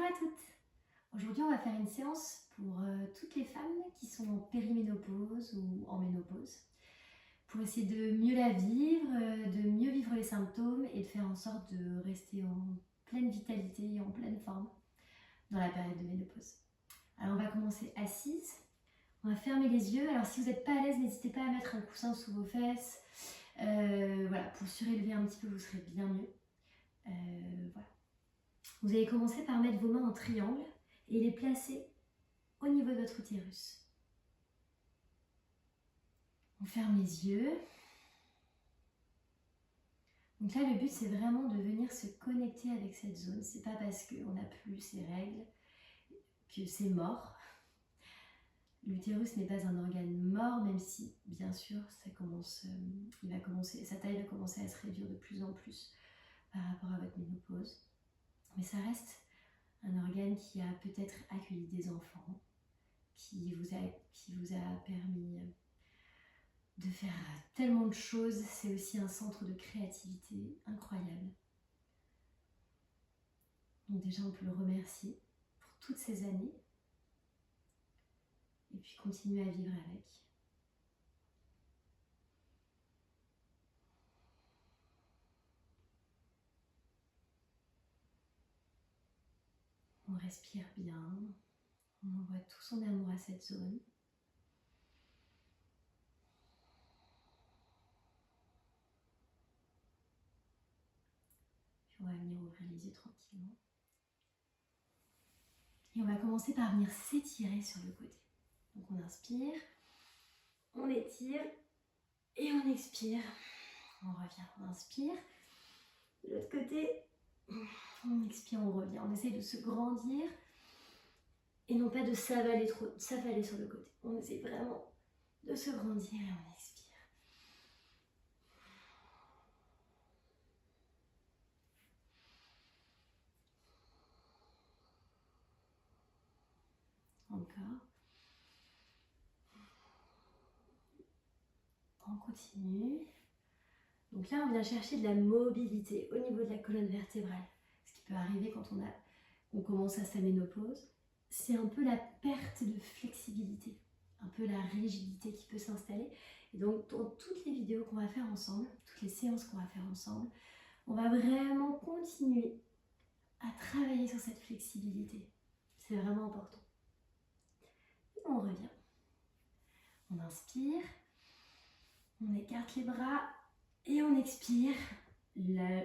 à toutes. Aujourd'hui, on va faire une séance pour toutes les femmes qui sont en périménopause ou en ménopause, pour essayer de mieux la vivre, de mieux vivre les symptômes et de faire en sorte de rester en pleine vitalité et en pleine forme dans la période de ménopause. Alors, on va commencer assise. On va fermer les yeux. Alors, si vous n'êtes pas à l'aise, n'hésitez pas à mettre un coussin sous vos fesses. Voilà, pour surélever un petit peu, vous serez bien mieux. Voilà. Vous allez commencer par mettre vos mains en triangle et les placer au niveau de votre utérus. On ferme les yeux. Donc là, le but, c'est vraiment de venir se connecter avec cette zone. C'est pas parce qu'on n'a plus ces règles que c'est mort. L'utérus n'est pas un organe mort, même si, bien sûr, sa taille va commencer à se réduire de plus en plus par rapport à votre ménopause. Mais ça reste un organe qui a peut-être accueilli des enfants, qui vous a permis de faire tellement de choses. C'est aussi un centre de créativité incroyable. Donc déjà, on peut le remercier pour toutes ces années et puis continuer à vivre avec. On respire bien, on envoie tout son amour à cette zone. Puis on va venir ouvrir les yeux tranquillement. Et on va commencer par venir s'étirer sur le côté. Donc on inspire, on étire et on expire. On revient, on inspire. De l'autre côté, on expire, on revient. On essaye de se grandir et non pas de s'avaler sur le côté. On essaie vraiment de se grandir et on expire. Encore. On continue. Donc là, on vient chercher de la mobilité au niveau de la colonne vertébrale. Ce qui peut arriver quand on commence à sa ménopause, c'est un peu la perte de flexibilité, un peu la rigidité qui peut s'installer. Et donc, dans toutes les vidéos qu'on va faire ensemble, toutes les séances qu'on va faire ensemble, on va vraiment continuer à travailler sur cette flexibilité. C'est vraiment important. Et on revient. On inspire, on écarte les bras et on expire. La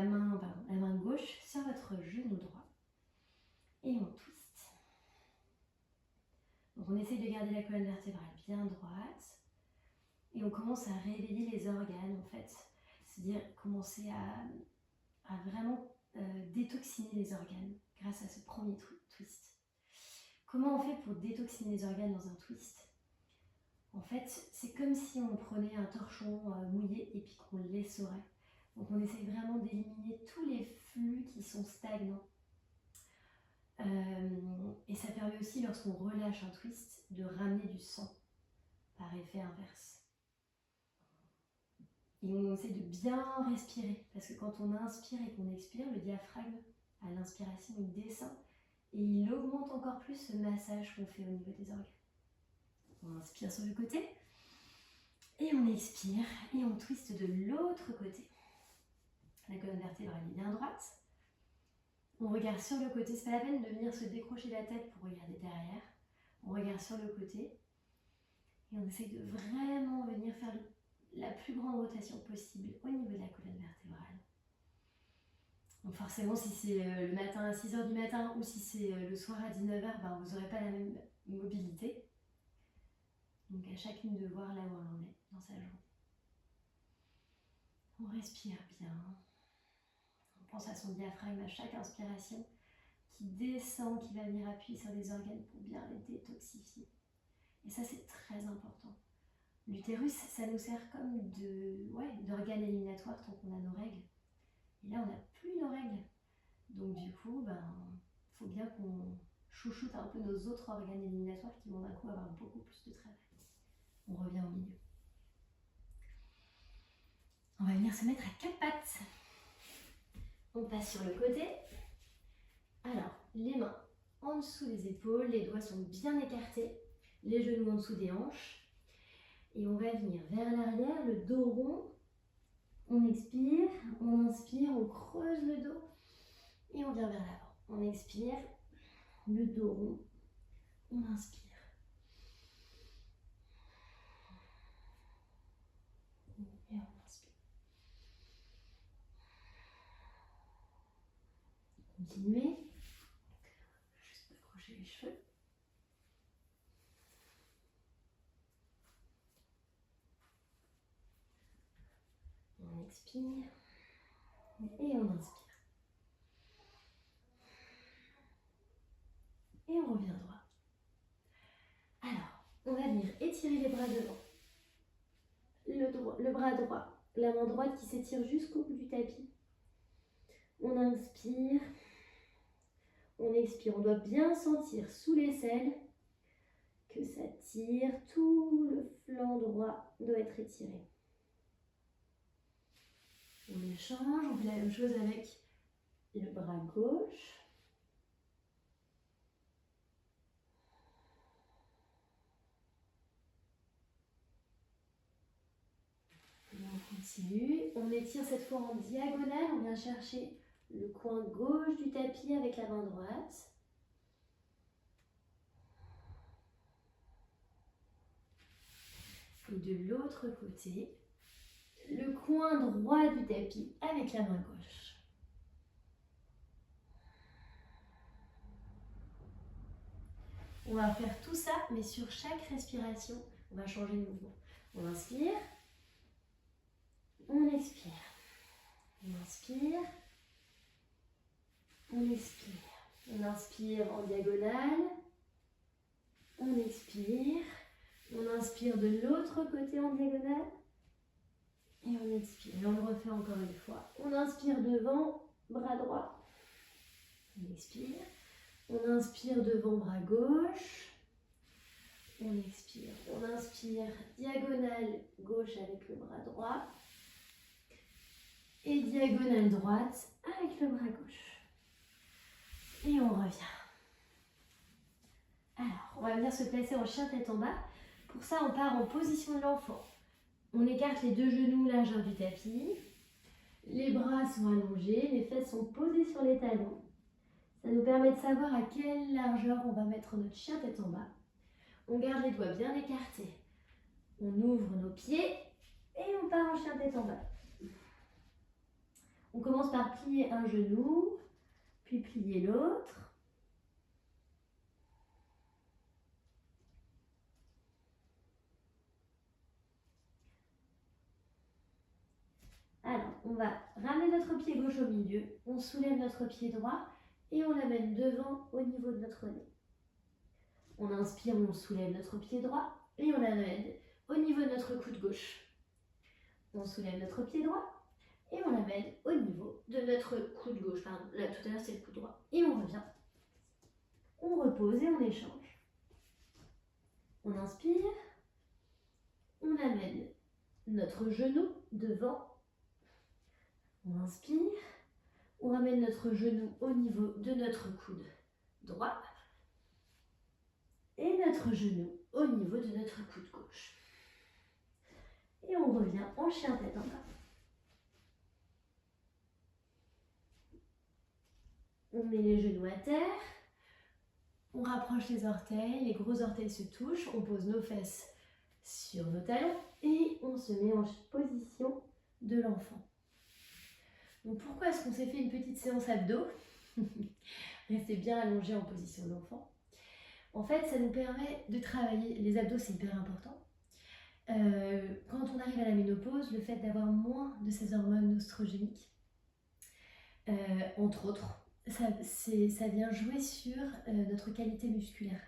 main gauche sur votre genou droit. Et on twist. Donc on essaye de garder la colonne vertébrale bien droite. Et on commence à réveiller les organes en fait. C'est-à-dire commencer à vraiment détoxiner les organes grâce à ce premier twist. Comment on fait pour détoxiner les organes dans un twist? En fait, c'est comme si on prenait un torchon mouillé et puis qu'on l'essorait. Donc on essaye vraiment d'éliminer tous les flux qui sont stagnants. Et ça permet aussi, lorsqu'on relâche un twist, de ramener du sang par effet inverse. Et on essaie de bien respirer, parce que quand on inspire et qu'on expire, le diaphragme, à l'inspiration, il descend et il augmente encore plus ce massage qu'on fait au niveau des organes. On inspire sur le côté et on expire et on twiste de l'autre côté. La colonne vertébrale est bien droite. On regarde sur le côté, c'est pas la peine de venir se décrocher la tête pour regarder derrière. On regarde sur le côté et on essaye de vraiment venir faire la plus grande rotation possible au niveau de la colonne vertébrale. Donc forcément, si c'est le matin à 6h du matin ou si c'est le soir à 19h, vous n'aurez pas la même mobilité. Donc à chacune de voir là où elle en est dans sa journée. On respire bien. On pense à son diaphragme à chaque inspiration qui descend, qui va venir appuyer sur les organes pour bien les détoxifier. Et ça, c'est très important. L'utérus, ça nous sert comme d'organe éliminatoire tant qu'on a nos règles. Et là, on n'a plus nos règles. Donc du coup, faut bien qu'on chouchoute un peu nos autres organes éliminatoires qui vont d'un coup avoir beaucoup plus de travail. On revient au milieu. On va venir se mettre à quatre pattes. On passe sur le côté. Alors, les mains en dessous des épaules, les doigts sont bien écartés, les genoux en dessous des hanches. Et on va venir vers l'arrière, le dos rond. On expire, on inspire, on creuse le dos et on vient vers l'avant. On expire, le dos rond, on inspire. Et on inspire. Continuez. Juste accrocher les cheveux. On expire et on inspire. Et on revient droit. Alors, on va venir étirer les bras devant. Le bras droit, la main droite qui s'étire jusqu'au bout du tapis. On inspire, on expire. On doit bien sentir sous l'aisselle que ça tire. Tout le flanc droit doit être étiré. On échange, on fait la même chose avec le bras gauche. Et on continue. On étire cette fois en diagonale. On vient chercher le coin gauche du tapis avec la main droite. Et de l'autre côté, le coin droit du tapis avec la main gauche. On va faire tout ça, mais sur chaque respiration, on va changer de mouvement. On inspire, on expire, on inspire, on expire. On inspire en diagonale, on expire, on inspire de l'autre côté en diagonale, et on expire. Et on le refait encore une fois. On inspire devant, bras droit, on expire. On inspire devant, bras gauche. On expire. On inspire diagonale gauche avec le bras droit. Et diagonale droite avec le bras gauche. Et on revient. Alors, on va venir se placer en chien tête en bas. Pour ça, on part en position de l'enfant. On écarte les deux genoux largeur du tapis. Les bras sont allongés, les fesses sont posées sur les talons. Ça nous permet de savoir à quelle largeur on va mettre notre chien tête en bas. On garde les doigts bien écartés. On ouvre nos pieds et on part en chien tête en bas. On commence par plier un genou, puis plier l'autre. Alors, on va ramener notre pied gauche au milieu. On soulève notre pied droit et on l'amène devant au niveau de notre nez. On inspire, on soulève notre pied droit et on l'amène au niveau de notre coude gauche. On soulève notre pied droit et on l'amène au niveau de notre coude gauche. Pardon, là tout à l'heure c'est le coude droit. Et on revient. On repose et on échange. On inspire. On amène notre genou devant. On inspire. On ramène notre genou au niveau de notre coude droit et notre genou au niveau de notre coude gauche. Et on revient en chien tête en bas. On met les genoux à terre, on rapproche les orteils, les gros orteils se touchent, on pose nos fesses sur nos talons et on se met en position de l'enfant. Donc pourquoi est-ce qu'on s'est fait une petite séance abdos? Restez bien allongé en position d'enfant. En fait, ça nous permet de travailler, les abdos c'est hyper important. Quand on arrive à la ménopause, le fait d'avoir moins de ces hormones oestrogéniques, entre autres, ça vient jouer sur notre qualité musculaire.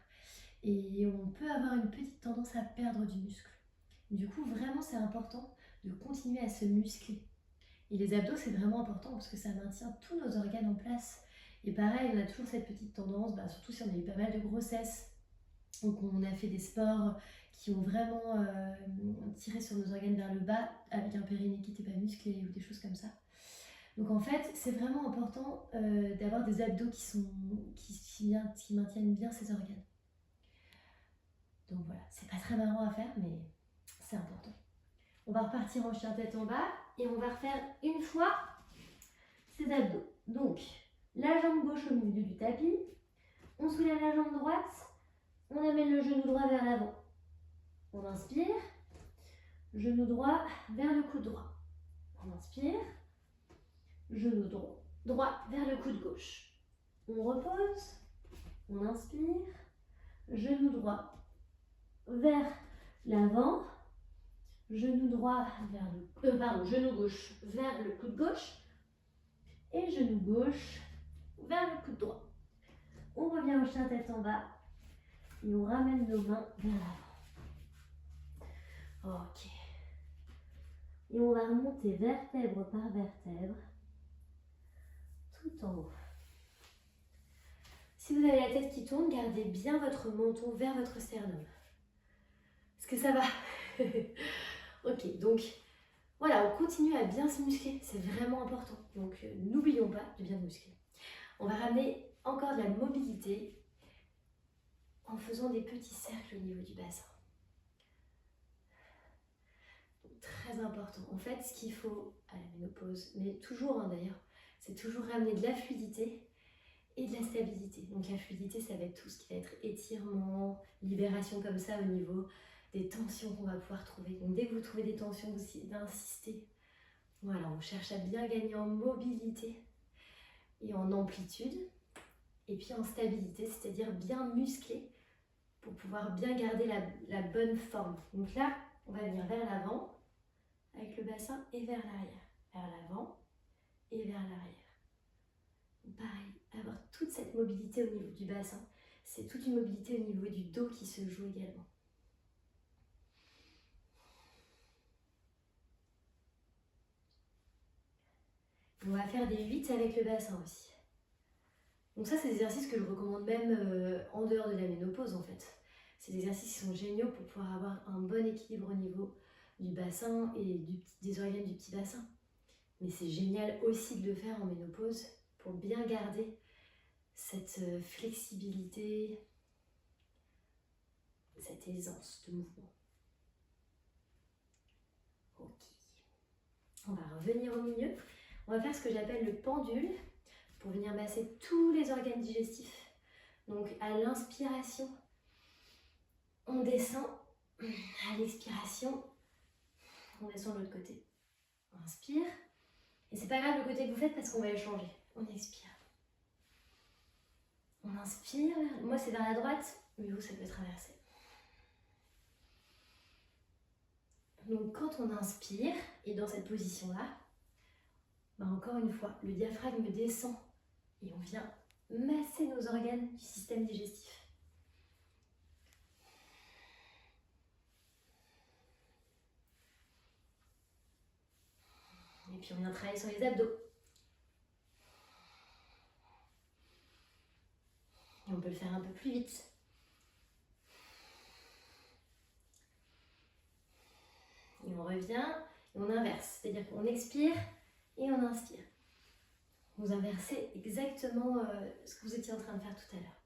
Et on peut avoir une petite tendance à perdre du muscle. Du coup, vraiment, c'est important de continuer à se muscler. Et les abdos, c'est vraiment important parce que ça maintient tous nos organes en place. Et pareil, on a toujours cette petite tendance, surtout si on a eu pas mal de grossesses, ou qu'on a fait des sports qui ont vraiment tiré sur nos organes vers le bas, avec un périnée qui n'était pas musclé ou des choses comme ça. Donc en fait, c'est vraiment important d'avoir des abdos qui maintiennent bien ces organes. Donc voilà, c'est pas très marrant à faire, mais c'est important. On va repartir en chien tête en bas et on va refaire une fois ces abdos. Donc, la jambe gauche au milieu du tapis, on soulève la jambe droite, on amène le genou droit vers l'avant. On inspire, genou droit vers le coude droit. On inspire, genou droit vers le coude gauche. On repose, on inspire, genou droit vers l'avant, genou droit vers genou gauche vers le coude gauche et genou gauche vers le coude droit. On revient au chien tête en bas et on ramène nos mains vers l'avant. Ok. Et on va remonter vertèbre par vertèbre tout en haut. Si vous avez la tête qui tourne, gardez bien votre menton vers votre sternum. Est-ce que ça va? Ok, donc voilà, on continue à bien se muscler, c'est vraiment important. Donc n'oublions pas de bien muscler. On va ramener encore de la mobilité en faisant des petits cercles au niveau du bassin. Donc, très important. En fait, ce qu'il faut à la ménopause, mais toujours d'ailleurs, c'est toujours ramener de la fluidité et de la stabilité. Donc la fluidité, ça va être tout ce qui va être étirement, libération comme ça au niveau des tensions qu'on va pouvoir trouver. Donc dès que vous trouvez des tensions, aussi d'insister. Voilà, on cherche à bien gagner en mobilité et en amplitude. Et puis en stabilité, c'est-à-dire bien muscler pour pouvoir bien garder la bonne forme. Donc là, on va venir vers l'avant avec le bassin et vers l'arrière. Vers l'avant et vers l'arrière. Pareil, avoir toute cette mobilité au niveau du bassin, c'est toute une mobilité au niveau du dos qui se joue également. On va faire des 8 avec le bassin aussi. Donc ça, c'est des exercices que je recommande même en dehors de la ménopause en fait. C'est des exercices qui sont géniaux pour pouvoir avoir un bon équilibre au niveau du bassin et des organes du petit bassin. Mais c'est génial aussi de le faire en ménopause pour bien garder cette flexibilité, cette aisance de mouvement. Ok. On va revenir au milieu. On va faire ce que j'appelle le pendule pour venir masser tous les organes digestifs. Donc à l'inspiration, on descend. À l'expiration, on descend de l'autre côté. On inspire. Et c'est pas grave le côté que vous faites parce qu'on va échanger. On expire. On inspire. Moi, c'est vers la droite, mais vous, ça peut traverser. Donc, quand on inspire, et dans cette position-là, encore une fois, le diaphragme descend et on vient masser nos organes du système digestif. Et puis, on vient travailler sur les abdos. Et on peut le faire un peu plus vite. Et on revient et on inverse. C'est-à-dire qu'on expire et on inspire. Vous inversez exactement ce que vous étiez en train de faire tout à l'heure.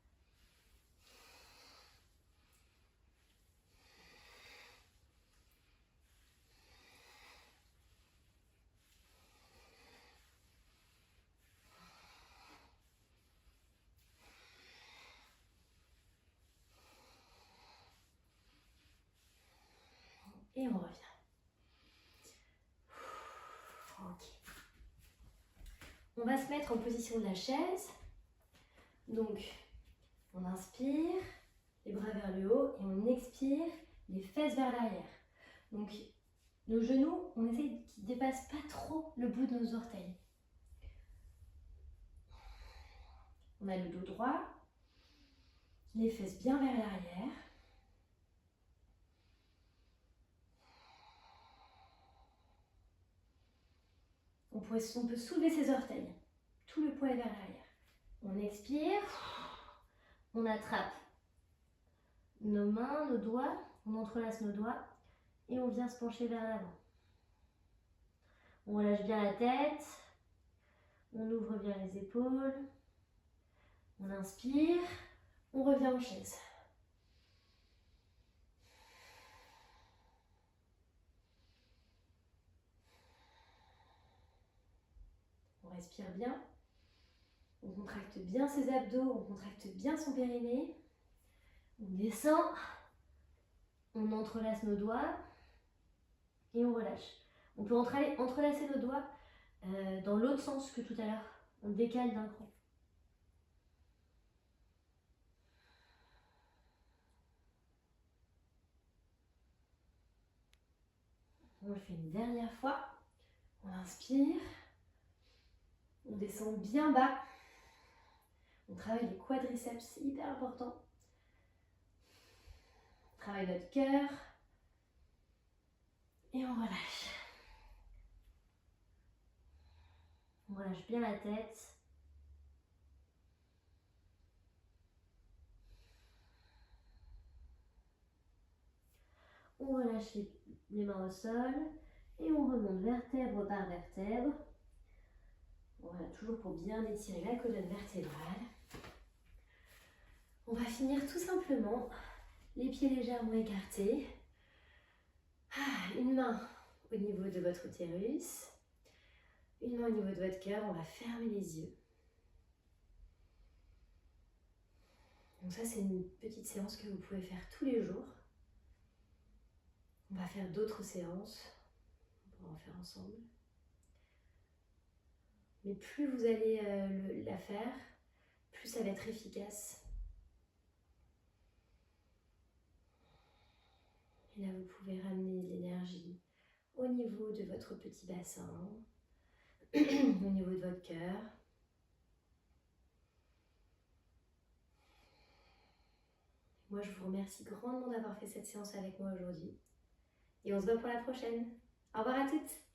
Et on revient. Ok. On va se mettre en position de la chaise. Donc, on inspire, les bras vers le haut, et on expire, les fesses vers l'arrière. Donc, nos genoux, on essaie qu'ils ne dépassent pas trop le bout de nos orteils. On a le dos droit, les fesses bien vers l'arrière. On peut soulever ses orteils. Tout le poids est vers l'arrière. On expire. On attrape nos mains, nos doigts. On entrelace nos doigts. Et on vient se pencher vers l'avant. On relâche bien la tête. On ouvre bien les épaules. On inspire. On revient en chaise. On respire bien. On contracte bien ses abdos. On contracte bien son périnée. On descend. On entrelace nos doigts. Et on relâche. On peut entrelacer nos doigts dans l'autre sens que tout à l'heure. On décale d'un cran. On le fait une dernière fois. On inspire. On descend bien bas. On travaille les quadriceps, c'est hyper important. On travaille notre cœur. Et on relâche. On relâche bien la tête. On relâche les mains au sol. Et on remonte vertèbre par vertèbre. Voilà, toujours pour bien étirer la colonne vertébrale. On va finir tout simplement les pieds légèrement écartés. Une main au niveau de votre utérus. Une main au niveau de votre cœur. On va fermer les yeux. Donc ça, c'est une petite séance que vous pouvez faire tous les jours. On va faire d'autres séances. On pourra en faire ensemble. Mais plus vous allez la faire, plus ça va être efficace. Et là, vous pouvez ramener l'énergie au niveau de votre petit bassin, au niveau de votre cœur. Moi, je vous remercie grandement d'avoir fait cette séance avec moi aujourd'hui. Et on se voit pour la prochaine. Au revoir à toutes!